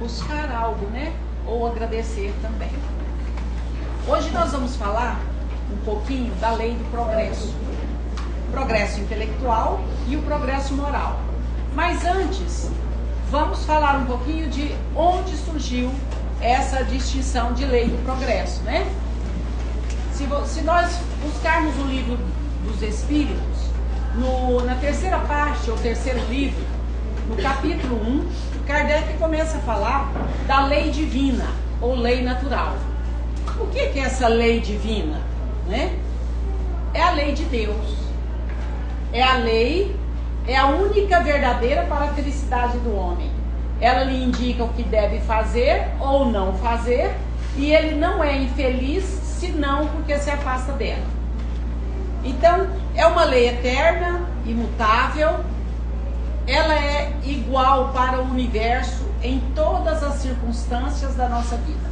buscar algo, né? Ou agradecer também. Hoje nós vamos falar um pouquinho da lei do progresso. O progresso intelectual e o progresso moral. Mas antes, vamos falar um pouquinho de onde surgiu essa distinção de lei do progresso, né? Se nós buscarmos o livro dos Espíritos, na terceira parte, ou terceiro livro, no capítulo 1, Kardec começa a falar da lei divina, ou lei natural. O que é essa lei divina? Né? É a lei de Deus. É a lei, é a única verdadeira para a felicidade do homem. Ela lhe indica o que deve fazer ou não fazer, e ele não é infeliz senão porque se afasta dela. Então, é uma lei eterna, imutável. Ela é igual para o universo em todas as circunstâncias da nossa vida.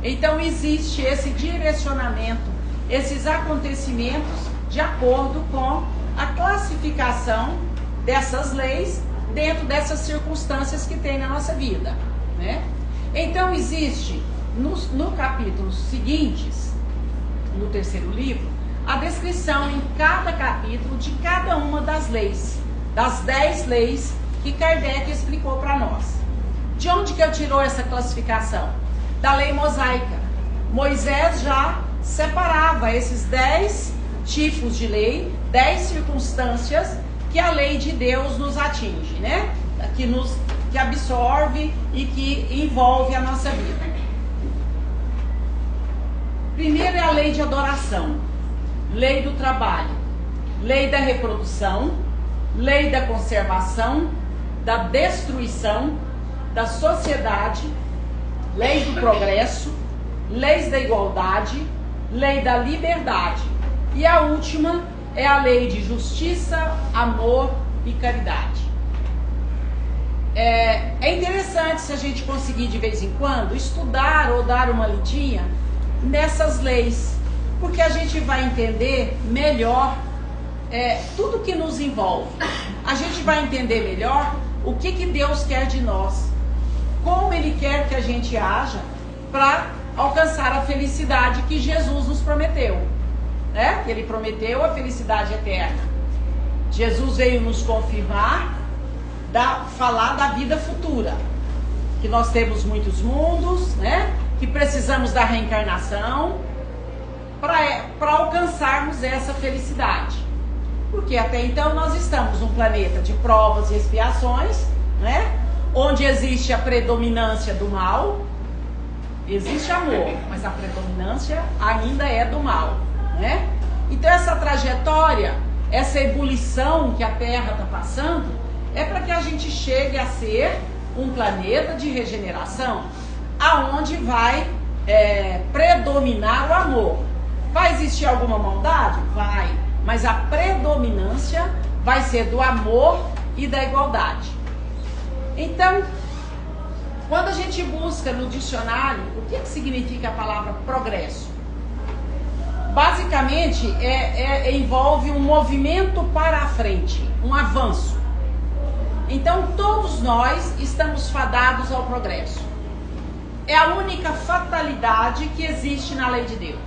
Então existe esse direcionamento, esses acontecimentos de acordo com a classificação dessas leis dentro dessas circunstâncias que tem na nossa vida, né? Então existe no capítulos seguintes, no terceiro livro, a descrição em cada capítulo de cada uma das leis, das 10 leis que Kardec explicou para nós. De onde que eu tirou essa classificação? Da lei mosaica. Moisés já separava esses 10 tipos de lei, 10 circunstâncias que a lei de Deus nos atinge, né? Que absorve e que envolve a nossa vida. Primeiro é a lei de adoração, lei do trabalho, lei da reprodução, lei da conservação, da destruição, da sociedade, lei do progresso, leis da igualdade, lei da liberdade. E a última é a lei de justiça, amor e caridade. É interessante se a gente conseguir de vez em quando estudar ou dar uma lidinha nessas leis, porque a gente vai entender melhor tudo que nos envolve. A gente vai entender melhor o que Deus quer de nós, como Ele quer que a gente haja para alcançar a felicidade que Jesus nos prometeu, né? Ele prometeu a felicidade eterna. Jesus veio nos confirmar, falar da vida futura, que nós temos muitos mundos, né? Que precisamos da reencarnação para alcançarmos essa felicidade. Porque até então nós estamos num planeta de provas e expiações, né? Onde existe a predominância do mal. Existe amor, mas a predominância ainda é do mal, né? Então essa trajetória, essa ebulição que a Terra está passando, é para que a gente chegue a ser um planeta de regeneração, aonde vai predominar o amor. Vai existir alguma maldade? Vai. Mas a predominância vai ser do amor e da igualdade. Então, quando a gente busca no dicionário o que significa a palavra progresso, basicamente envolve um movimento para a frente, um avanço. Então todos nós estamos fadados ao progresso. É a única fatalidade que existe na lei de Deus,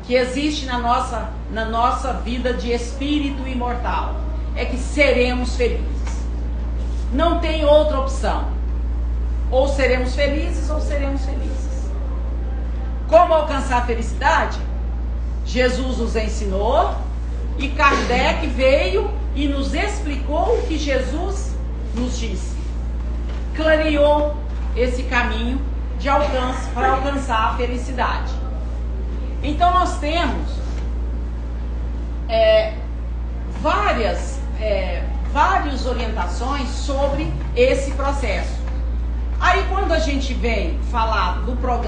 que existe na nossa vida de espírito imortal, é que seremos felizes. Não tem outra opção. Ou seremos felizes ou seremos felizes. Como alcançar a felicidade? Jesus nos ensinou e Kardec veio e nos explicou o que Jesus nos disse. Clareou esse caminho de alcance para alcançar a felicidade. Então nós temos várias orientações sobre esse processo. Aí quando a gente vem falar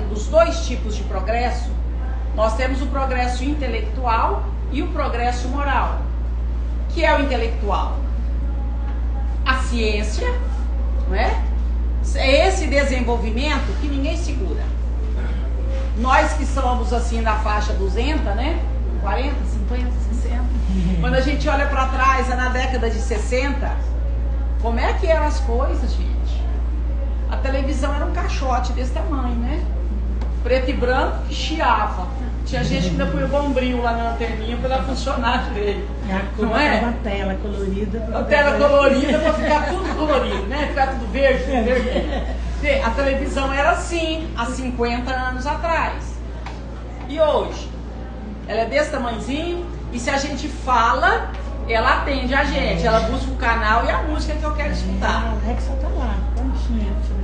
dos 2 tipos de progresso, nós temos o progresso intelectual e o progresso moral. Que é o intelectual? A ciência, não é? É esse desenvolvimento que ninguém segura. Nós que somos assim na faixa 200, né? 40, 50, 60. Quando a gente olha para trás, na década de 60, como é que eram as coisas, gente? A televisão era um caixote desse tamanho, né? Preto e branco, que chiava. Tinha gente que ainda põe o bombril lá na anteninha para ela funcionar direito. Não é? Uma tela colorida. A tela colorida para ficar tudo colorido, né? Ficar tudo verde, vermelho. A televisão era assim, há 50 anos atrás. E hoje? Ela é desse tamanhozinho, e se a gente fala, ela atende a gente. Ela busca o canal e a música que eu quero escutar. A Alexa tá lá,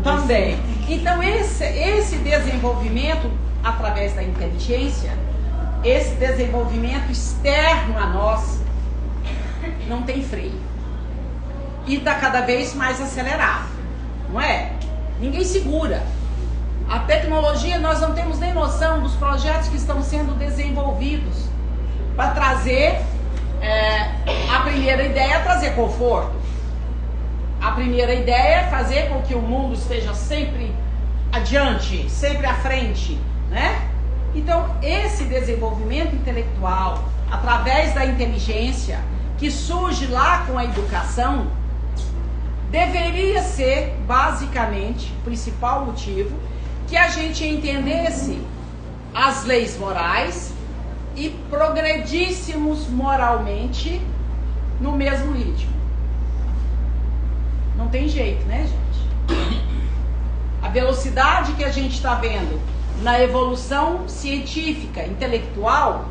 também. Então esse desenvolvimento através da inteligência, esse desenvolvimento externo a nós, não tem freio. E está cada vez mais acelerado, não é? Ninguém segura. A tecnologia, nós não temos nem noção dos projetos que estão sendo desenvolvidos para trazer, a primeira ideia é trazer conforto. A primeira ideia é fazer com que o mundo esteja sempre adiante, sempre à frente, né? Então, esse desenvolvimento intelectual, através da inteligência, que surge lá com a educação, deveria ser, basicamente, o principal motivo, que a gente entendesse as leis morais e progredíssemos moralmente no mesmo ritmo. Não tem jeito, né, gente? A velocidade que a gente está vendo na evolução científica, intelectual,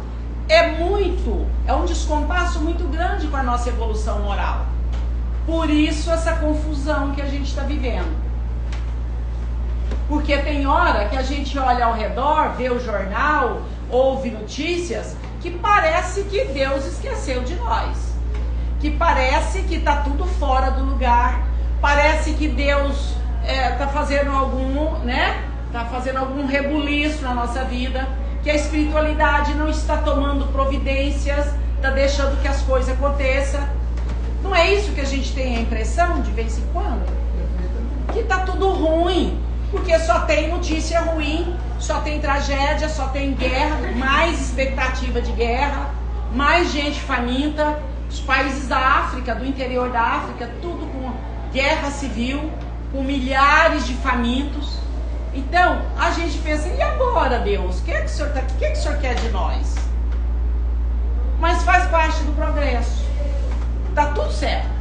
é um descompasso muito grande com a nossa evolução moral. Por isso essa confusão que a gente está vivendo. Porque tem hora que a gente olha ao redor, vê o jornal, ouve notícias, que parece que Deus esqueceu de nós. Que parece que está tudo fora do lugar. Parece que Deus está fazendo algum rebuliço na nossa vida. Que a espiritualidade não está tomando providências, está deixando que as coisas aconteçam. Não é isso que a gente tem a impressão de vez em quando? Que está tudo ruim. Porque só tem notícia ruim, só tem tragédia, só tem guerra, mais expectativa de guerra, mais gente faminta. Os países da África, do interior da África, tudo com guerra civil, com milhares de famintos. Então, a gente pensa, e agora, Deus? O que o Senhor quer de nós? Mas faz parte do progresso. Tá tudo certo.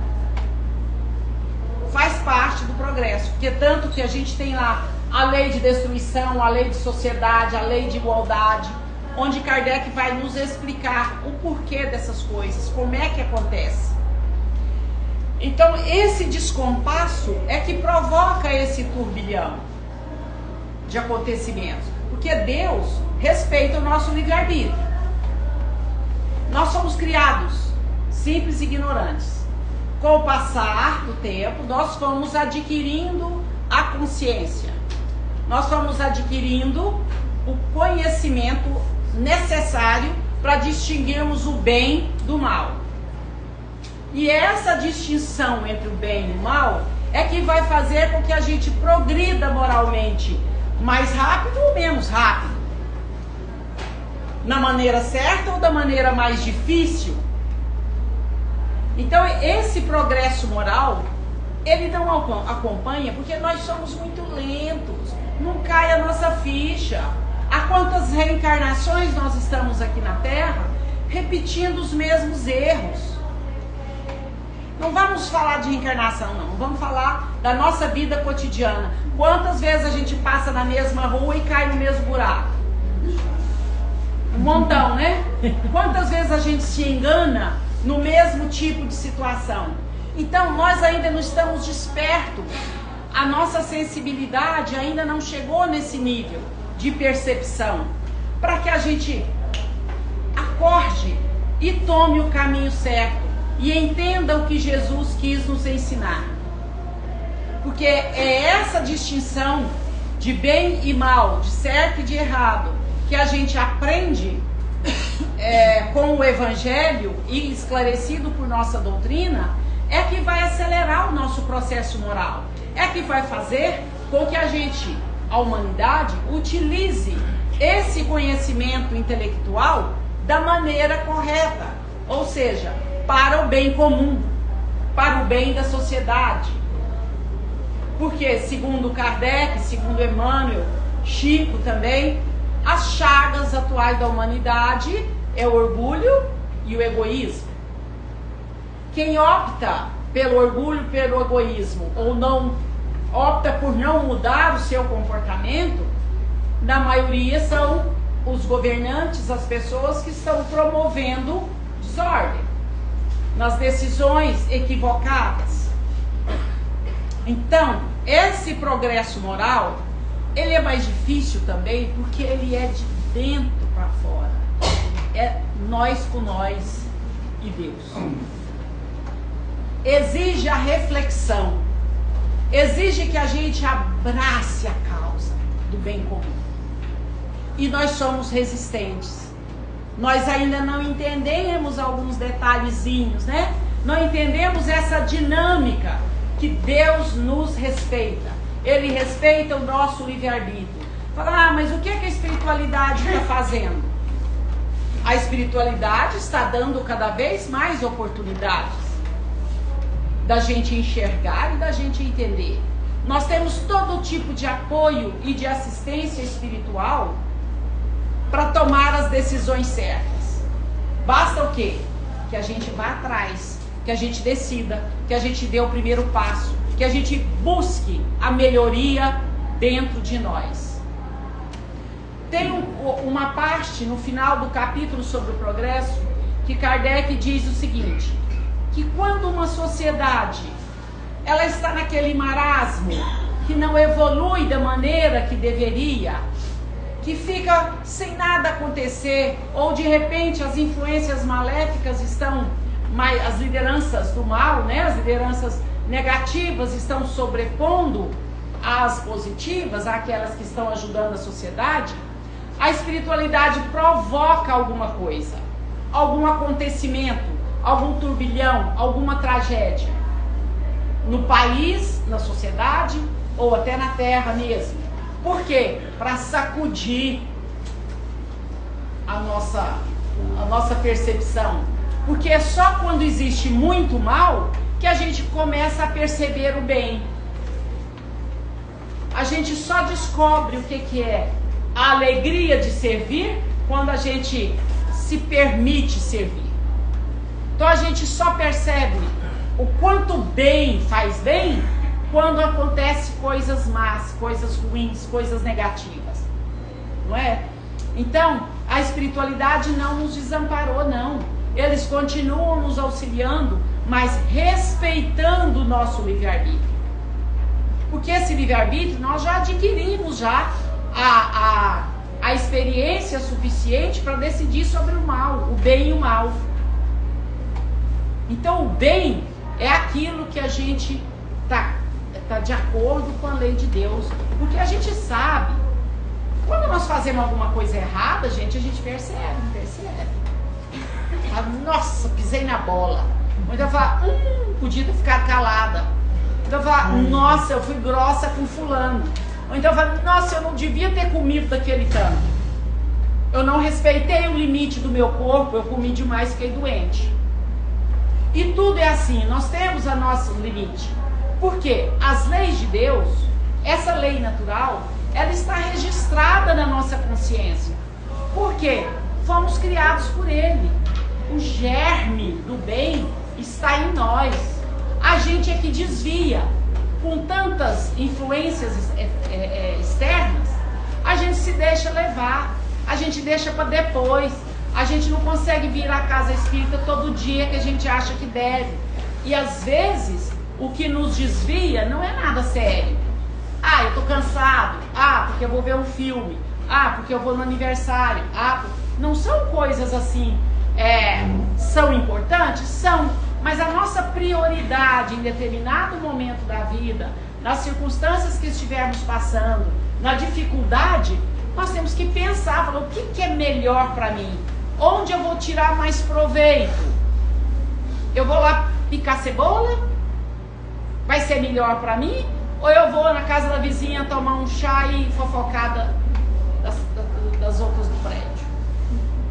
Faz parte do progresso, porque tanto que a gente tem lá a lei de destruição, a lei de sociedade, a lei de igualdade, onde Kardec vai nos explicar o porquê dessas coisas, como é que acontece. Então esse descompasso é que provoca esse turbilhão de acontecimentos, porque Deus respeita o nosso livre-arbítrio. Nós somos criados simples e ignorantes. Com o passar do tempo, nós fomos adquirindo a consciência. Nós fomos adquirindo o conhecimento necessário para distinguirmos o bem do mal. E essa distinção entre o bem e o mal é que vai fazer com que a gente progrida moralmente mais rápido ou menos rápido. Na maneira certa ou da maneira mais difícil. Então esse progresso moral, ele não acompanha porque nós somos muito lentos, não cai a nossa ficha. Há quantas reencarnações nós estamos aqui na Terra repetindo os mesmos erros. Não vamos falar de reencarnação, não, vamos falar da nossa vida cotidiana. Quantas vezes a gente passa na mesma rua e cai no mesmo buraco? Um montão, né? Quantas vezes a gente se engana no mesmo tipo de situação? Então nós ainda não estamos despertos, a nossa sensibilidade ainda não chegou nesse nível de percepção, para que a gente acorde e tome o caminho certo e entenda o que Jesus quis nos ensinar. Porque é essa distinção de bem e mal, de certo e de errado, que a gente aprende com o Evangelho e esclarecido por nossa doutrina, é que vai acelerar o nosso processo moral. É que vai fazer com que a humanidade, utilize esse conhecimento intelectual da maneira correta. Ou seja, para o bem comum, para o bem da sociedade. Porque, segundo Kardec, segundo Emmanuel, Chico também, as chagas atuais da humanidade é o orgulho e o egoísmo. Quem opta pelo orgulho, pelo egoísmo, ou não opta por não mudar o seu comportamento, na maioria são os governantes, as pessoas que estão promovendo desordem nas decisões equivocadas. Então, esse progresso moral, ele é mais difícil também porque ele é de dentro para fora. É nós com nós e Deus. Exige a reflexão. Exige que a gente abrace a causa do bem comum. E nós somos resistentes. Nós ainda não entendemos alguns detalhezinhos, né? Não entendemos essa dinâmica que Deus nos respeita. Ele respeita o nosso livre-arbítrio. Fala, mas o que é que a espiritualidade está fazendo? A espiritualidade está dando cada vez mais oportunidades da gente enxergar e da gente entender. Nós temos todo tipo de apoio e de assistência espiritual para tomar as decisões certas. Basta o quê? Que a gente vá atrás, que a gente decida, que a gente dê o primeiro passo, que a gente busque a melhoria dentro de nós. Tem uma parte no final do capítulo sobre o progresso que Kardec diz o seguinte, que quando uma sociedade ela está naquele marasmo, que não evolui da maneira que deveria, que fica sem nada acontecer, ou de repente as influências maléficas estão, as lideranças do mal, né, as lideranças negativas estão sobrepondo às positivas, àquelas que estão ajudando a sociedade, a espiritualidade provoca alguma coisa, algum acontecimento, algum turbilhão, alguma tragédia, no país, na sociedade, ou até na terra mesmo. Por quê? Para sacudir a nossa percepção. Porque é só quando existe muito mal que a gente começa a perceber o bem. A gente só descobre o que é a alegria de servir quando a gente se permite servir. Então a gente só percebe o quanto bem faz bem quando acontece coisas más, coisas ruins, coisas negativas, não é? Então, a espiritualidade não nos desamparou, não. Eles continuam nos auxiliando, mas respeitando o nosso livre-arbítrio. Porque esse livre-arbítrio nós já adquirimos já a experiência suficiente para decidir sobre o mal, o bem e o mal. Então, o bem é aquilo que a gente está de acordo com a lei de Deus, porque a gente sabe, quando nós fazemos alguma coisa errada, gente, a gente percebe. Fala, nossa, pisei na bola. Ou então fala, podia ter ficado calada. Então fala, nossa, eu fui grossa com fulano. Ou então fala, nossa, eu não devia ter comido daquele tanto. Eu não respeitei o limite do meu corpo, eu comi demais, fiquei doente. E tudo é assim, nós temos a nosso limite. Porque as leis de Deus, essa lei natural, ela está registrada na nossa consciência. Por quê? Fomos criados por Ele. O germe do bem está em nós. A gente é que desvia. Com tantas influências externas, a gente se deixa levar. A gente deixa para depois. A gente não consegue vir à casa espírita todo dia que a gente acha que deve. E às vezes o que nos desvia não é nada sério. Ah, eu tô cansado. Ah, porque eu vou ver um filme. Ah, porque eu vou no aniversário. Ah, não são coisas assim, são importantes? São. Mas a nossa prioridade em determinado momento da vida, nas circunstâncias que estivermos passando, na dificuldade, nós temos que pensar, falar, o que é melhor para mim? Onde eu vou tirar mais proveito? Eu vou lá picar cebola? Vai ser melhor para mim? Ou eu vou na casa da vizinha tomar um chá e fofocar das outras do prédio?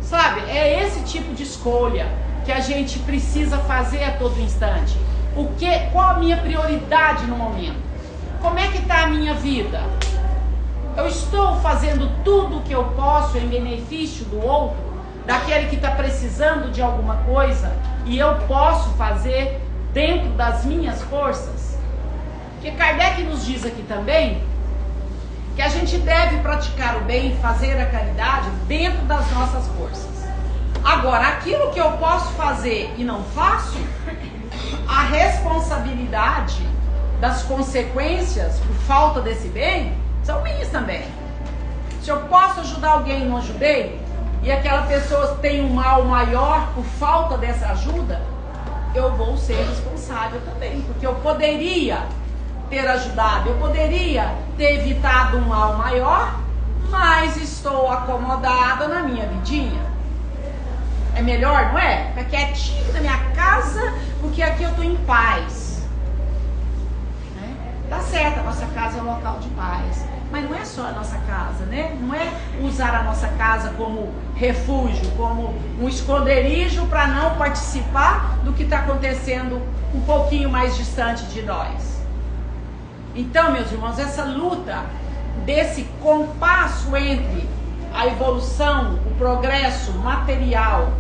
Sabe? É esse tipo de escolha que a gente precisa fazer a todo instante. Qual a minha prioridade no momento? Como é que está a minha vida? Eu estou fazendo tudo o que eu posso em benefício do outro, daquele que está precisando de alguma coisa, e eu posso fazer dentro das minhas forças? Porque Kardec nos diz aqui também que a gente deve praticar o bem, fazer a caridade dentro das nossas forças. Agora, aquilo que eu posso fazer e não faço, a responsabilidade das consequências por falta desse bem são minhas também. Se eu posso ajudar alguém e não ajudei, e aquela pessoa tem um mal maior por falta dessa ajuda, eu vou ser responsável também, porque eu poderia ter ajudado, eu poderia ter evitado um mal maior, mas estou acomodada na minha vidinha. É melhor, não é? Ficar quietinho na minha casa, porque aqui eu estou em paz. Tá certo, a nossa casa é um local de paz, mas não é só a nossa casa, né? Não é usar a nossa casa como refúgio, como um esconderijo para não participar do que está acontecendo um pouquinho mais distante de nós. Então, meus irmãos, essa luta desse compasso entre a evolução, o progresso material,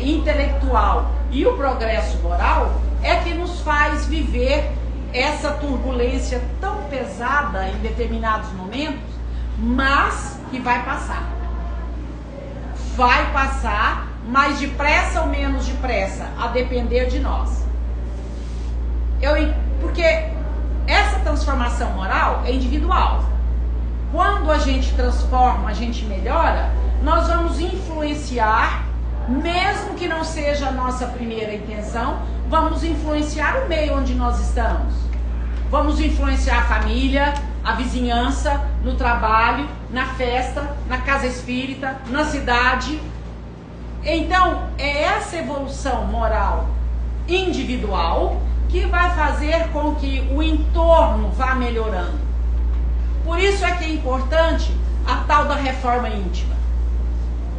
intelectual e o progresso moral é que nos faz viver essa turbulência tão pesada em determinados momentos, mas que vai passar. Vai passar, mais depressa ou menos depressa, a depender de nós. Porque essa transformação moral é individual. Quando a gente transforma, a gente melhora, nós vamos influenciar, mesmo que não seja a nossa primeira intenção, vamos influenciar o meio onde nós estamos. Vamos influenciar a família, a vizinhança, no trabalho, na festa, na casa espírita, na cidade. Então, é essa evolução moral individual que vai fazer com que o entorno vá melhorando. Por isso é que é importante a tal da reforma íntima,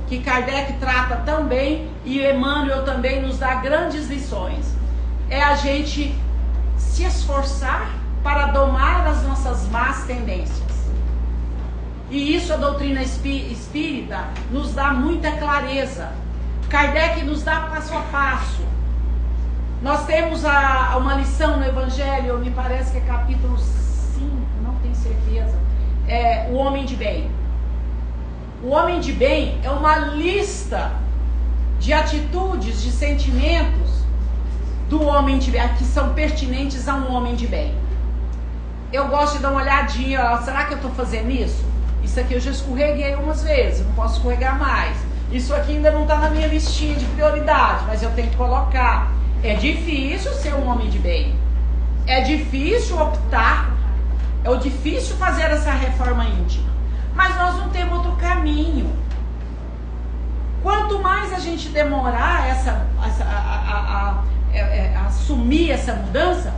que Kardec trata tão bem e Emmanuel também nos dá grandes lições. É a gente se esforçar para domar as nossas más tendências. E isso a doutrina espírita nos dá muita clareza. Kardec nos dá passo a passo. Nós temos uma lição no Evangelho, me parece que é capítulo 5, não tenho certeza, o homem de bem. O homem de bem é uma lista de atitudes, de sentimentos do homem de bem, que são pertinentes a um homem de bem. Eu gosto de dar uma olhadinha, será que eu estou fazendo isso? Isso aqui eu já escorreguei umas vezes, não posso escorregar mais. Isso aqui ainda não está na minha listinha de prioridade, mas eu tenho que colocar. É difícil ser um homem de bem. É difícil optar. É difícil fazer essa reforma íntima. Mas nós não temos outro caminho. Quanto mais a gente demorar a assumir essa mudança,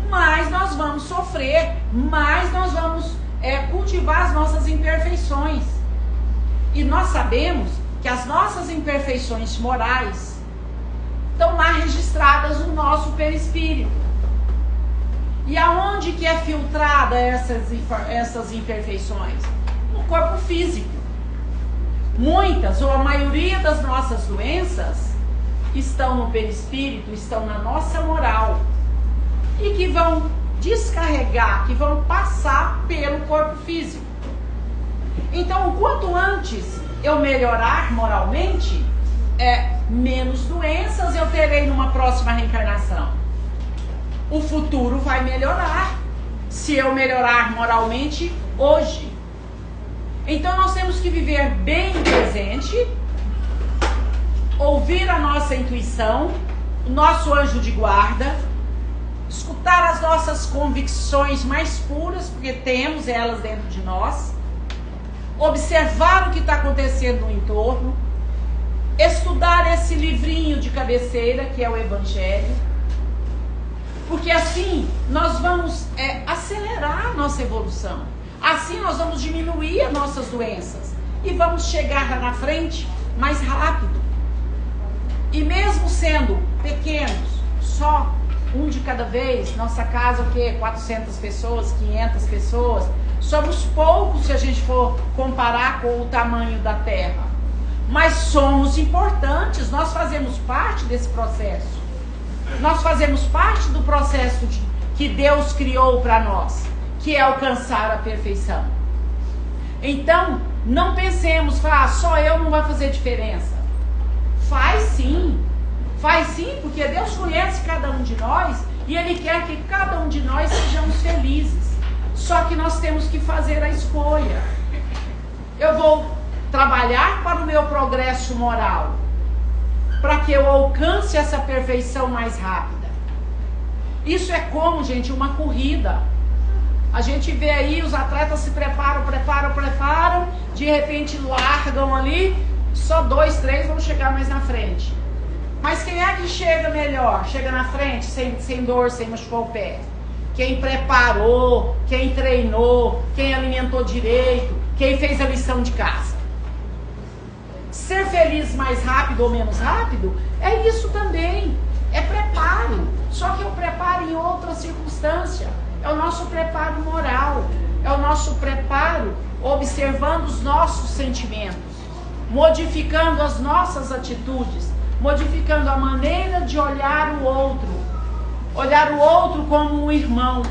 mais nós vamos sofrer, mais nós vamos cultivar as nossas imperfeições. E nós sabemos que as nossas imperfeições morais estão lá registradas no nosso perispírito. E aonde que é filtrada essas imperfeições? No corpo físico. Muitas ou a maioria das nossas doenças estão no perispírito, estão na nossa moral. E que vão descarregar, que vão passar pelo corpo físico. Então, o quanto antes eu melhorar moralmente, menos doenças eu terei numa próxima reencarnação. O futuro vai melhorar se eu melhorar moralmente hoje. Então nós temos que viver bem presente, ouvir a nossa intuição, o nosso anjo de guarda, escutar as nossas convicções mais puras, porque temos elas dentro de nós, observar o que está acontecendo no entorno, estudar esse livrinho de cabeceira que é o Evangelho, porque assim nós vamos acelerar a nossa evolução, assim nós vamos diminuir as nossas doenças e vamos chegar lá na frente mais rápido. E mesmo sendo pequenos, só um de cada vez. Nossa casa, o quê? 400 pessoas, 500 pessoas. Somos poucos se a gente for comparar com o tamanho da terra. Mas somos importantes, nós fazemos parte desse processo. Nós fazemos parte do processo que Deus criou para nós, que é alcançar a perfeição. Então, não pensemos, só eu não vai fazer diferença. Faz sim, porque Deus conhece cada um de nós e Ele quer que cada um de nós sejamos felizes. Só que nós temos que fazer a escolha. Eu vou trabalhar para o meu progresso moral, para que eu alcance essa perfeição mais rápida. Isso é como, gente, uma corrida. A gente vê aí os atletas se preparam, de repente largam ali, só 2, 3 vão chegar mais na frente. Mas quem é que chega melhor? Chega na frente, sem dor, sem machucar o pé. Quem preparou, quem treinou, quem alimentou direito, quem fez a lição de casa. Ser feliz mais rápido ou menos rápido é isso também, é preparo, só que é o preparo em outra circunstância, é o nosso preparo moral, é o nosso preparo observando os nossos sentimentos, modificando as nossas atitudes, modificando a maneira de olhar o outro como um irmão,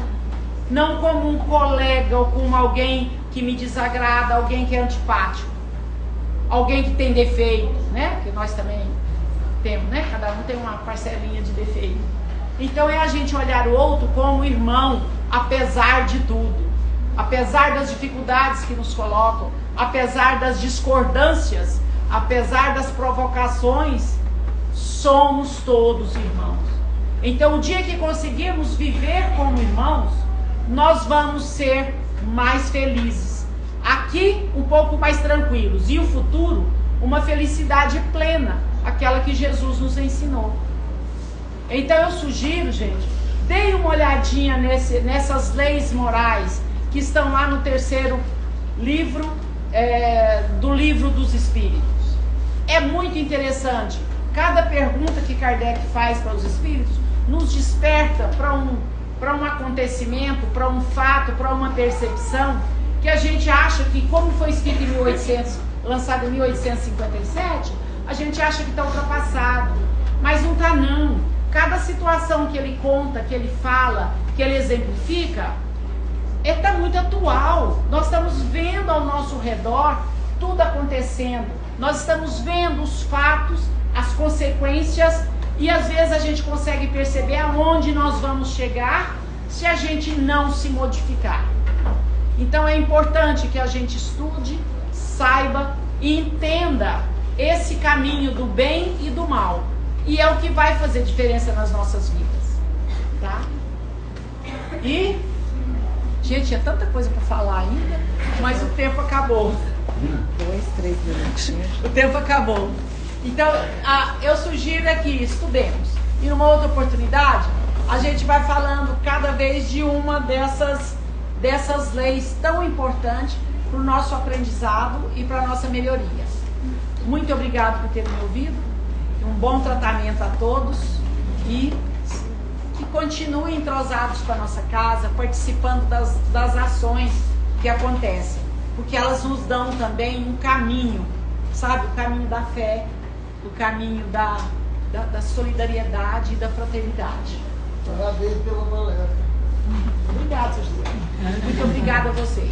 não como um colega ou como alguém que me desagrada, alguém que é antipático. Alguém que tem defeito, né? Que nós também temos, né? Cada um tem uma parcelinha de defeito. Então é a gente olhar o outro como irmão, apesar de tudo. Apesar das dificuldades que nos colocam, apesar das discordâncias, apesar das provocações, somos todos irmãos. Então o dia que conseguirmos viver como irmãos, nós vamos ser mais felizes. Aqui, um pouco mais tranquilos. E o futuro, uma felicidade plena. Aquela que Jesus nos ensinou. Então eu sugiro, gente, deem uma olhadinha nessas leis morais que estão lá no 3º livro do Livro dos Espíritos. É muito interessante. Cada pergunta que Kardec faz para os espíritos nos desperta para um acontecimento, para um fato, para uma percepção que a gente acha que, como foi escrito em 1800, lançado em 1857, a gente acha que está ultrapassado. Mas não está não. Cada situação que ele conta, que ele fala, que ele exemplifica, está muito atual. Nós estamos vendo ao nosso redor tudo acontecendo. Nós estamos vendo os fatos, as consequências, e às vezes a gente consegue perceber aonde nós vamos chegar se a gente não se modificar. Então é importante que a gente estude, saiba e entenda esse caminho do bem e do mal. E é o que vai fazer diferença nas nossas vidas. Tá? E, gente, tinha tanta coisa para falar ainda, mas o tempo acabou. 2, 3 minutinhos. O tempo acabou. Então, eu sugiro aqui, estudemos. E numa outra oportunidade, a gente vai falando cada vez de uma dessas leis tão importantes para o nosso aprendizado e para a nossa melhoria. Muito obrigado por ter me ouvido. Um bom tratamento a todos e que continuem entrosados com a nossa casa, participando das ações que acontecem, porque elas nos dão também um caminho, sabe? O caminho da fé, o caminho da solidariedade e da fraternidade. Parabéns pela palestra. Obrigada, Sr. José. Muito obrigada a vocês.